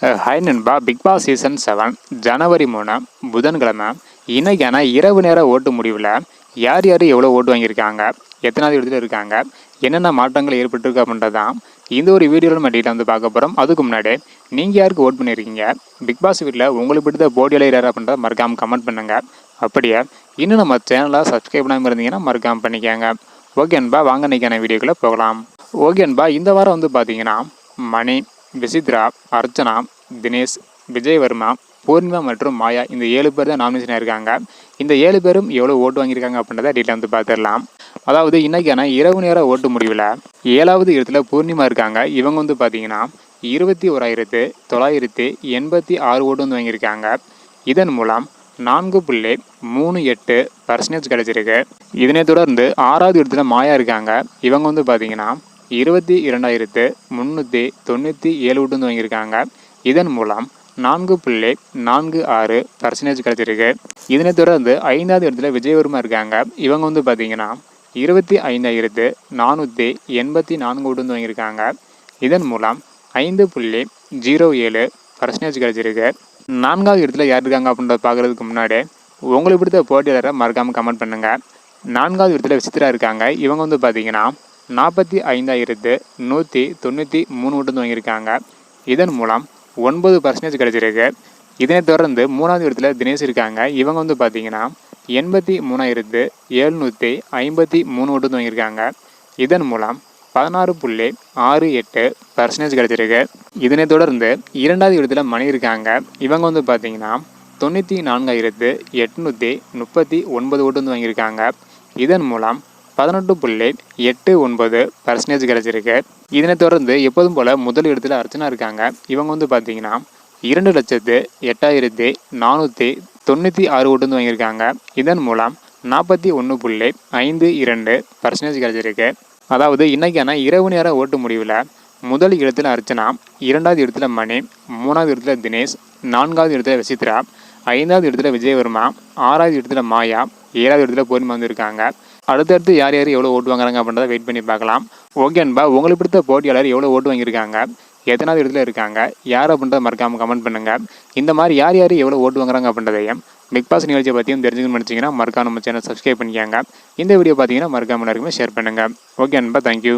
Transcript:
Hi நண்பா. Big Boss season 7 ஜனவரி 3 புதன்கிழமை இன்னைக்கான இரவு நேர ஓட்டு முடிவில் யார் யார் எவ்வளோ ஓட்டு வாங்கியிருக்காங்க, எத்தனாவது இடத்துல இருக்காங்க, என்னென்ன மாற்றங்கள் ஏற்பட்டிருக்கு அப்படின்றது தான் இந்த ஒரு வீடியோவில் நம்ம டீட்டெயில் வந்து பார்க்க போகிறோம். அதுக்கு முன்னாடி நீங்கள் யாருக்கு ஓட் பண்ணியிருக்கீங்க, பிக் பாஸ் வீட்டில் உங்களுக்கு பிடித்த போட்டியாளர் யார் அப்படின்றத மறக்காமல் கமெண்ட் பண்ணுங்கள். அப்படியே இன்னும் நம்ம சேனலை சப்ஸ்கிரைப் பண்ணாமல் இருந்தீங்கன்னா மறக்காமல் பண்ணிக்கோங்க. ஓகே நண்பா, வாங்க இன்றைக்கான வீடியோக்குள்ளே போகலாம். ஓகே நண்பா, இந்த வாரம் வந்து பார்த்தீங்கன்னா மணி, விசித்ரா, அர்ச்சனா, தினேஷ், விஜயவர்மா, பூர்ணிமா மற்றும் மாயா இந்த 7 பேர் தான் நாமினேஷன் இருக்காங்க. இந்த 7 பேரும் எவ்வளோ ஓட்டு வாங்கியிருக்காங்க அப்படின்றத டீட்டெயில் வந்து பார்த்துடலாம். அதாவது இன்றைக்கான இரவு நேர ஓட்டு முடிவில் 7வது இடத்துல பூர்ணிமா இருக்காங்க. இவங்க வந்து பார்த்தீங்கன்னா 21,986 ஓட்டு வந்து வாங்கியிருக்காங்க. இதன் மூலம் 4.38% கிடைச்சிருக்கு. இதனை தொடர்ந்து 6வது இடத்துல மாயா இருக்காங்க. இவங்க வந்து பார்த்தீங்கன்னா 22,397 ஓட்டு வந்து வாங்கியிருக்காங்க. இதன் மூலம் 4.46% கிடைச்சிருக்கு. இதனை தொடர்ந்து 5வது இடத்துல விஜயவர்மா இருக்காங்க. இவங்க வந்து பார்த்தீங்கன்னா 25,484 ஓட்டு வந்து வாங்கியிருக்காங்க. இதன் மூலம் 5.07% கிடைச்சிருக்கு. 4வது இடத்துல யார் இருக்காங்க அப்படின்றத பார்க்குறதுக்கு முன்னாடி உங்களுக்கு பிடித்த போட்டியாளரை மறக்காமல் கமெண்ட் பண்ணுங்கள். 4வது இடத்துல விசித்ரா இருக்காங்க. இவங்க வந்து பார்த்தீங்கன்னா 45,193 ஓட்டு வந்து வாங்கியிருக்காங்க. இதன் மூலம் 9% கிடைச்சிருக்கு. இதனை தொடர்ந்து 3வது இடத்துல தினேஷ் இருக்காங்க. இவங்க வந்து பார்த்தீங்கன்னா 83,753 ஓட்டு வந்து வாங்கியிருக்காங்க. இதன் மூலம் 16.68% கிடைச்சிருக்கு. இதனை தொடர்ந்து 2வது இடத்துல மணி இருக்காங்க. இவங்க வந்து பார்த்தீங்கன்னா 94,839 ஓட்டு வந்து வாங்கியிருக்காங்க. இதன் மூலம் 18.89% கிடைச்சிருக்கு. இதனை தொடர்ந்து எப்போதும் போல் முதல் இடத்துல அர்ச்சனா இருக்காங்க. இவங்க வந்து பார்த்தீங்கன்னா 2,08,496 ஓட்டு வந்து வாங்கியிருக்காங்க. இதன் மூலம் 41.52% கிடைச்சிருக்கு. அதாவது இன்றைக்கான இரவு நேர ஓட்டு முடிவில் முதல் இடத்துல அர்ச்சனா, 2வது இடத்துல மணி, 3வது இடத்துல தினேஷ், 4வது இடத்துல விசித்ரா, 5வது இடத்துல விஜயவர்மா, 6வது இடத்துல மாயா, 7வது இடத்துல பூர்ணிமா வந்து இருக்காங்க. அடுத்தடுத்து யார் யார் எவ்வளோ ஓட்டு வாங்குறாங்க அப்படின்றத வெயிட் பண்ணி பார்க்கலாம். ஓகே அன்பா, உங்களுக்கு பிடித்த போட்டியாளர் எவ்வளோ ஓட்டு வாங்கியிருக்காங்க, எத்தனாவது இடத்துல இருக்காங்க, யார் அப்படின்றத மறக்காமல் கமெண்ட் பண்ணுங்கள். இந்த மாதிரி யார் யார் எவ்வளோ ஓட்டு வாங்குறாங்க அப்படின்றதையும் பிக் பாஸ் நிகழ்ச்சியை பற்றியும் தெரிஞ்சுக்கணும்னு நினச்சிங்கன்னா மறக்காம நம்ம சேனல் சப்ஸ்கிரைப் பண்ணிக்காங்க. இந்த வீடியோ பார்த்தீங்கன்னா மறக்காமல் எல்லாருக்குமே ஷேர் பண்ணுங்கள். ஓகே அன்பா, தேங்க்யூ.